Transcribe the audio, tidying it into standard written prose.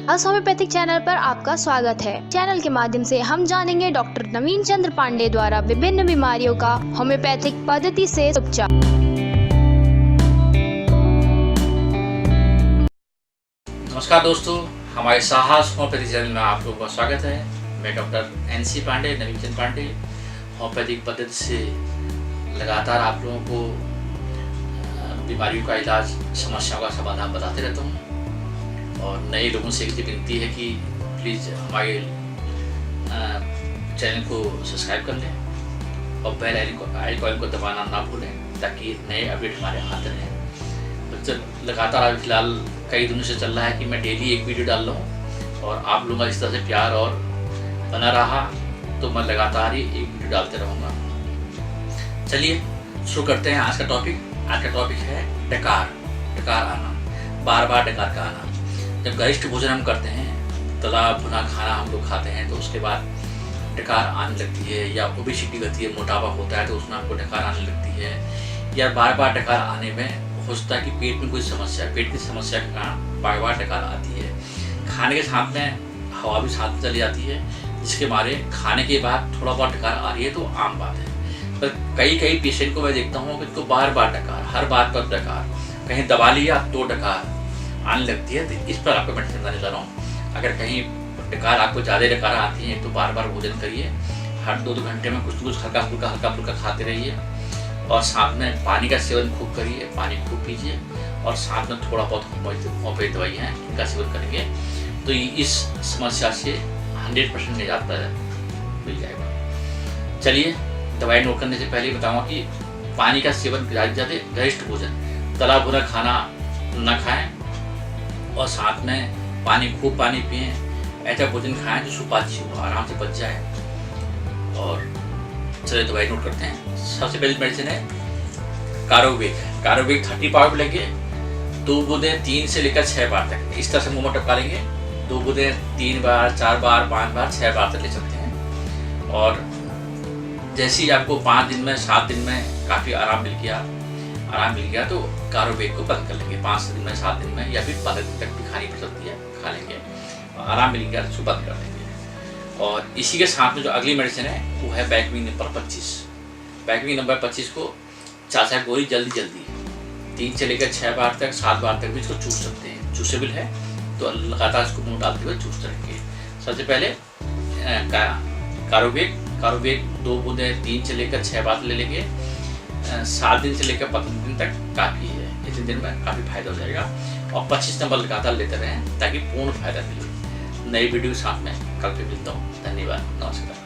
अस homeopathic channel पर आपका स्वागत है। चैनल के माध्यम से हम जानेंगे डॉक्टर नवीन चंद्र पांडे द्वारा विभिन्न बीमारियों का होम्योपैथिक पद्धति से उपचार। नमस्कार दोस्तों, हमारे साहस होम्योपैथिक चैनल में आप लोगों का स्वागत है। मैं डॉक्टर NC पांडे, नवीन चंद्र पांडे, होम्योपैथिक पद्धति से लगातार आप लोगों को बीमारियों का इलाज, समस्याओं का समाधान बताते रहता हूँ। और नए लोगों से एक विनती है कि प्लीज़ हमारे चैनल को सब्सक्राइब कर लें और बेल आइकन को दबाना ना भूलें ताकि नए अपडेट हमारे आते रहें। तो लगातार अभी फिलहाल कई दिनों से चल रहा है कि मैं डेली एक वीडियो डाल रहा हूँ और आप लोगों का इस तरह से प्यार और बना रहा तो मैं लगातार ही एक वीडियो डालते रहूँगा। चलिए शुरू करते हैं आज का टॉपिक। आज का टॉपिक है डकार आना, बार बार डकार का आना। जब गरिष्ठ भोजन हम करते हैं, तला भुना खाना हम लोग खाते हैं, तो उसके बाद डकार आने लगती है, या ओबेसिटी होती है, मोटापा होता है तो उसमें आपको डकार आने लगती है, या बार बार डकार आने में हो सकता है कि पेट में कोई समस्या, पेट की समस्या के कारण बार बार डकार आती है। खाने के साथ में हवा भी साथ चली जाती है, जिसके मारे खाने के बाद थोड़ा बहुत डकार आ रही है तो आम बात है। पर कई पेशेंट को मैं देखता हूँ कि इनको बार बार डकार, हर बात पर डकार, कहीं दबा लिया तो डकार आने लगती है। तो इस पर आपको मेडिसिन बताने जा रहा हूँ। अगर कहीं डकार आपको ज़्यादा डकार आती है तो बार बार भोजन करिए, हर 2-2 घंटे में कुछ हल्का फुल्का खाते रहिए, और साथ में पानी का सेवन खूब करिए, पानी खूब पीजिए, और साथ में थोड़ा बहुत होम्योपैथिक दवाई हैं इनका सेवन करेंगे तो इस समस्या से 100% निजात मिल जाएगा। चलिए दवाई नोट करने से पहले बताऊँगा कि पानी का सेवन ज़्यादा गरिष्ठ भोजन, तला भुना खाना न खाएं, और साथ में खूब पानी पिएं। ऐसा भोजन खाएं जो सुपाच्य हो, आराम से पच जाए। और चलिए दवाई नोट करते हैं। सबसे पहली मेडिसिन है कारोवेग 30 पाउडर लेंगे। 2 बूंदें 3 से लेकर 6 बार तक इस तरह से मुंह में टपका लेंगे। 2 बूंदें 3 बार, 4 बार, 5 बार, 6 बार तक ले सकते हैं। और जैसे ही आपको 5 दिन में, 7 दिन में काफ़ी आराम मिल गया तो कारोवेग को बंद कर लेंगे। 5 दिन में, 7 दिन में, या फिर 15 दिन तक भी खानी पड़ सकती है, खा लेंगे। आराम मिल गया तो बंद कर देंगे। और इसी के साथ में जो अगली मेडिसिन है वो है बैकविंग नंबर 25। बैकविंग नंबर 25 को 4 गोली जल्दी 3 से लेकर 6 बार तक, 7 बार तक भी इसको चूस सकते हैं। चूसेबल है तो लगातार इसको मुँह डालते हुए चूसते रहेंगे। सबसे पहले कारोवेग 2 बूंदें 3 से लेकर 6 बार ले लेंगे। 7 दिन से लेकर 15 दिन तक काफ़ी है। इतने दिन में काफ़ी फायदा हो जाएगा। और 25 नंबर लगातार लेते रहें ताकि पूर्ण फायदा मिले। नई वीडियो के साथ में कल फिर मिलता हूँ। धन्यवाद, नमस्कार।